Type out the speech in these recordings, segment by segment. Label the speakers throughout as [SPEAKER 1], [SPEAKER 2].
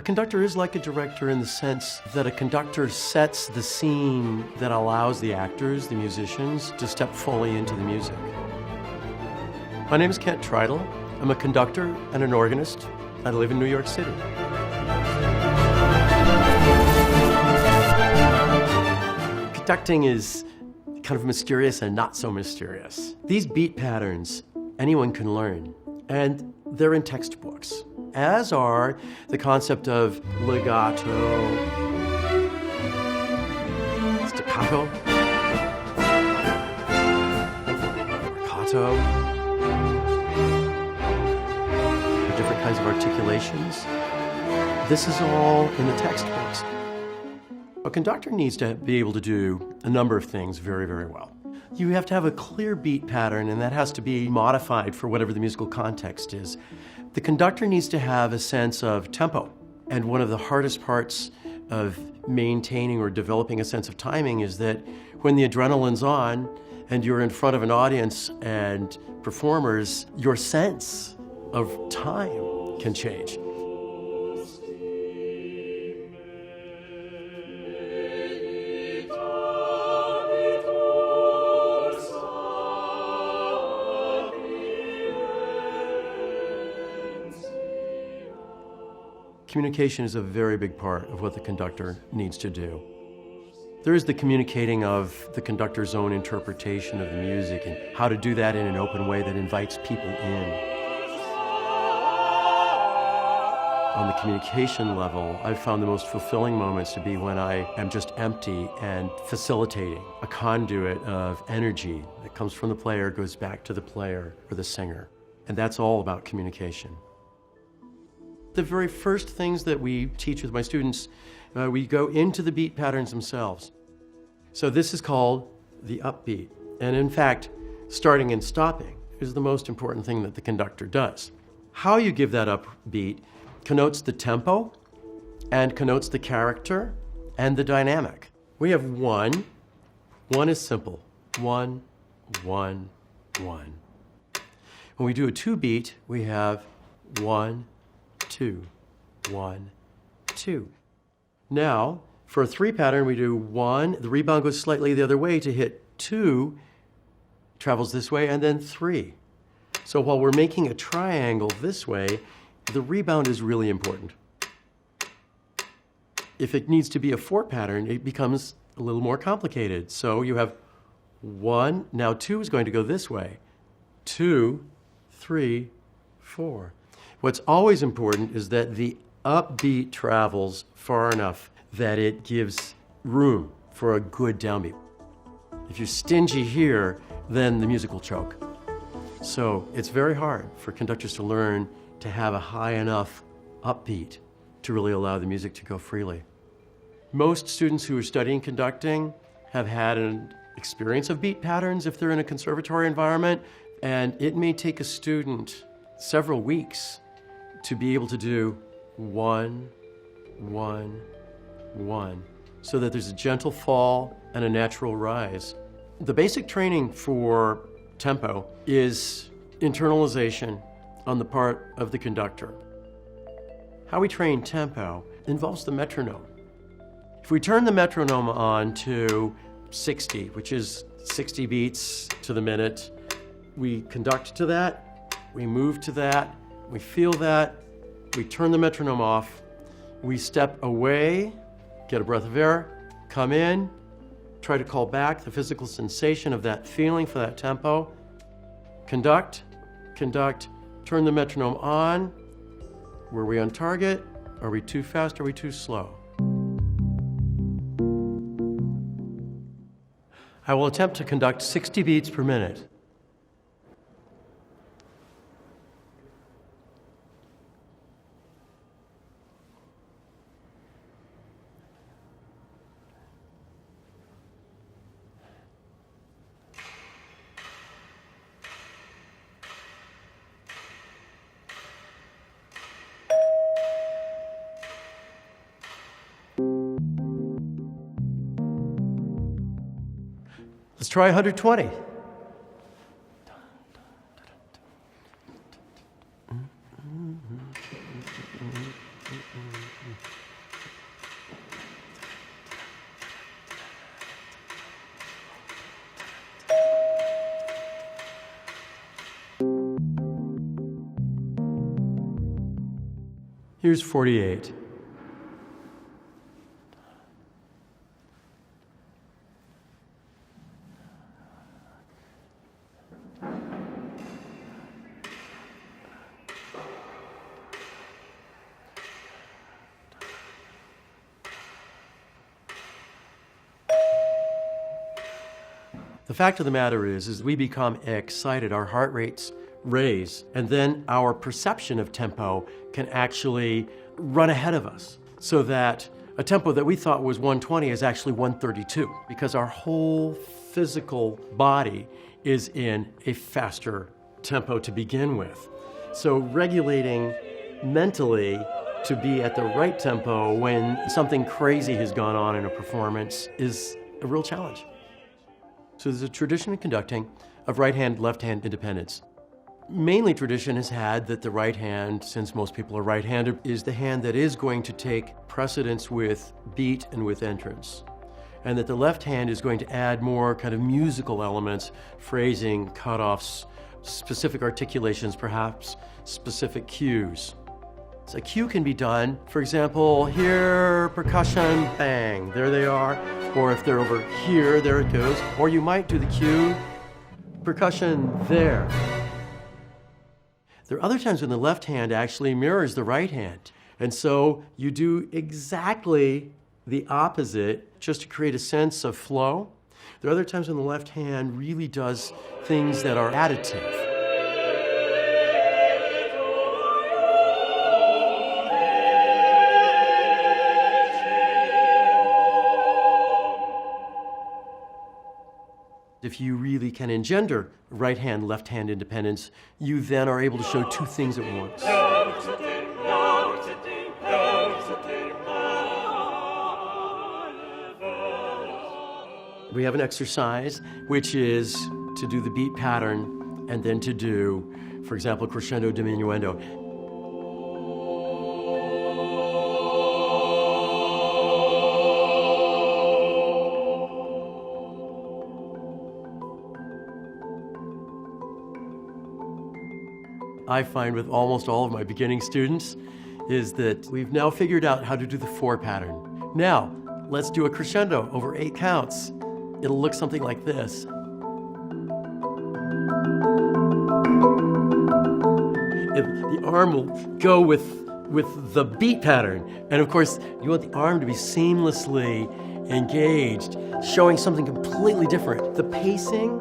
[SPEAKER 1] conductor is like a director in the sense that a conductor sets the scene that allows the actors, the musicians, to step fully into the music. My name is Kent Tritle. I'm a conductor and an organist. I live in New York City. Conducting is kind of mysterious and not so mysterious. These beat patterns, anyone can learn, and they're in textbooks, as are the concept of legato, staccato, marcato, different kinds of articulations. This is all in the textbooks. A conductor needs to be able to do a number of things very, very well. You have to have a clear beat pattern, and that has to be modified for whatever the musical context is. The conductor needs to have a sense of tempo, and one of the hardest parts of maintaining or developing a sense of timing is that when the adrenaline's on and you're in front of an audience and performers, your sense of time can change. Communication is a very big part of what the conductor needs to do. There is the communicating of the conductor's own interpretation of the music and how to do that in an open way that invites people in. On the communication level, I've found the most fulfilling moments to be when I am just empty and facilitating a conduit of energy that comes from the player, goes back to the player or the singer. And that's all about communication. The very first things that we teach with my students, we go into the beat patterns themselves. So this is called the upbeat. And in fact, starting and stopping is the most important thing that the conductor does. How you give that upbeat connotes the tempo and connotes the character and the dynamic. We have one. One is simple. One, one, one. When we do a two beat, we have 1, 2, 1, 2. Now, for a 3 pattern, we do 1, the rebound goes slightly the other way to hit 2, travels this way, and then 3. So while we're making a triangle this way, the rebound is really important. If it needs to be a 4 pattern, it becomes a little more complicated. So you have 1, now 2 is going to go this way, 2, 3, 4. What's always important is that the upbeat travels far enough that it gives room for a good downbeat. If you're stingy here, then the music will choke. So it's very hard for conductors to learn to have a high enough upbeat to really allow the music to go freely. Most students who are studying conducting have had an experience of beat patterns if they're in a conservatory environment, and it may take a student several weeks to be able to do 1, 1, 1, so that there's a gentle fall and a natural rise. The basic training for tempo is internalization on the part of the conductor. How we train tempo involves the metronome. If we turn the metronome on to 60, which is 60 beats to the minute, we conduct to that, we move to that, we feel that, we turn the metronome off, we step away, get a breath of air, come in, try to call back the physical sensation of that feeling for that tempo, conduct, conduct, turn the metronome on. Were we on target? Are we too fast? Are we too slow? I will attempt to conduct 60 beats per minute. Let's try 120. Here's 48. The fact of the matter is we become excited, our heart rates raise, and then our perception of tempo can actually run ahead of us, so that a tempo that we thought was 120 is actually 132, because our whole physical body is in a faster tempo to begin with. So regulating mentally to be at the right tempo when something crazy has gone on in a performance is a real challenge. So there's a tradition in conducting of right-hand, left-hand independence. Mainly tradition has had that the right hand, since most people are right-handed, is the hand that is going to take precedence with beat and with entrance. And that the left hand is going to add more kind of musical elements, phrasing, cutoffs, specific articulations, perhaps specific cues. So a cue can be done, for example, here, percussion, bang, there they are. Or if they're over here, there it goes. Or you might do the cue, percussion, there. There are other times when the left hand actually mirrors the right hand. And so you do exactly the opposite just to create a sense of flow. There are other times when the left hand really does things that are additive. If you really can engender right-hand, left-hand independence, you then are able to show two things at once. We have an exercise which is to do the beat pattern and then to do, for example, crescendo diminuendo. I find with almost all of my beginning students is that we've now figured out how to do the 4 pattern. Now, let's do a crescendo over 8 counts. It'll look something like this. The arm will go with the beat pattern. And of course, you want the arm to be seamlessly engaged, showing something completely different. The pacing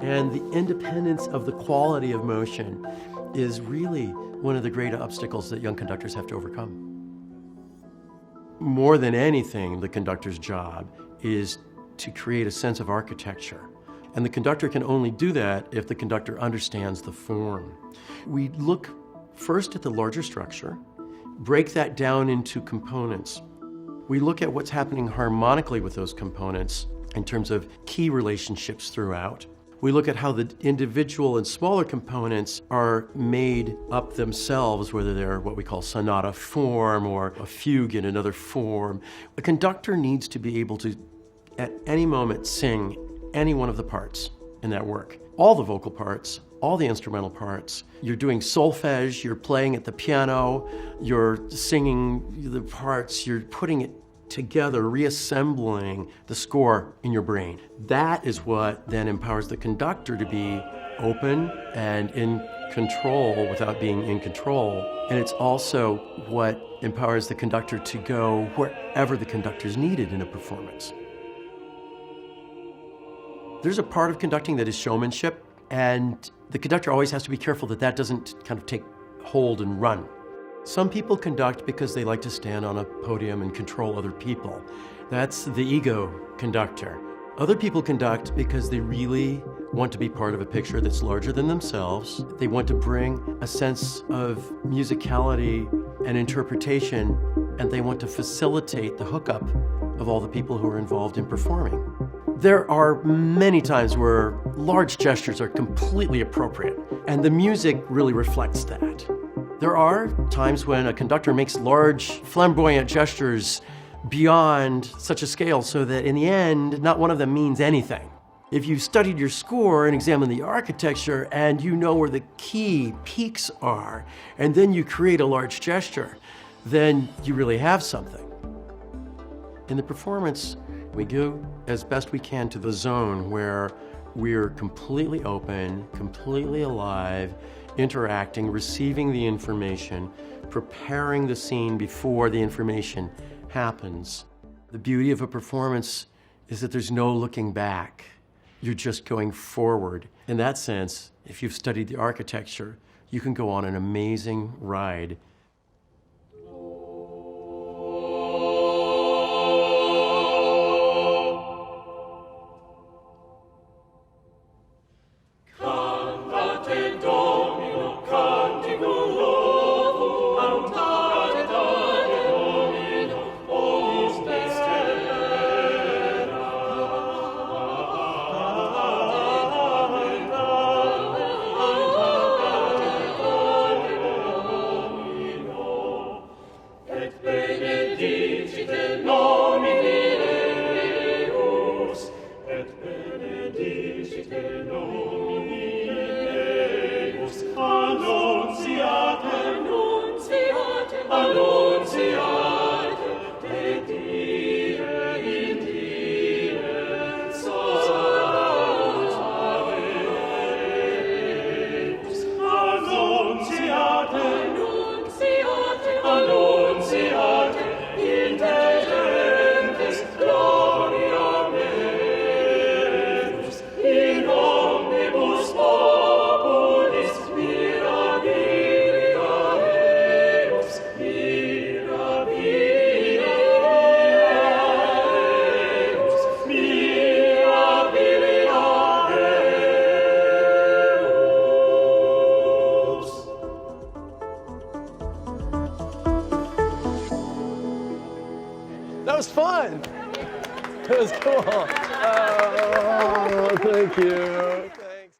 [SPEAKER 1] and the independence of the quality of motion is really one of the great obstacles that young conductors have to overcome. More than anything, the conductor's job is to create a sense of architecture. And the conductor can only do that if the conductor understands the form. We look first at the larger structure, break that down into components. We look at what's happening harmonically with those components in terms of key relationships throughout. We look at how the individual and smaller components are made up themselves, whether they're what we call sonata form or a fugue in another form. A conductor needs to be able to, at any moment, sing any one of the parts in that work. All the vocal parts, all the instrumental parts. You're doing solfege, you're playing at the piano, you're singing the parts, you're putting it together, reassembling the score in your brain. That is what then empowers the conductor to be open and in control without being in control. And it's also what empowers the conductor to go wherever the conductor's needed in a performance. There's a part of conducting that is showmanship, and the conductor always has to be careful that that doesn't kind of take hold and run. Some people conduct because they like to stand on a podium and control other people. That's the ego conductor. Other people conduct because they really want to be part of a picture that's larger than themselves. They want to bring a sense of musicality and interpretation, and they want to facilitate the hookup of all the people who are involved in performing. There are many times where large gestures are completely appropriate, and the music really reflects that. There are times when a conductor makes large, flamboyant gestures beyond such a scale so that in the end, not one of them means anything. If you've studied your score and examined the architecture and you know where the key peaks are, and then you create a large gesture, then you really have something. In the performance, we go as best we can to the zone where we're completely open, completely alive, interacting, receiving the information, preparing the scene before the information happens. The beauty of a performance is that there's no looking back. You're just going forward. In that sense, if you've studied the architecture, you can go on an amazing ride.
[SPEAKER 2] That was fun. That was cool. Oh, thank you.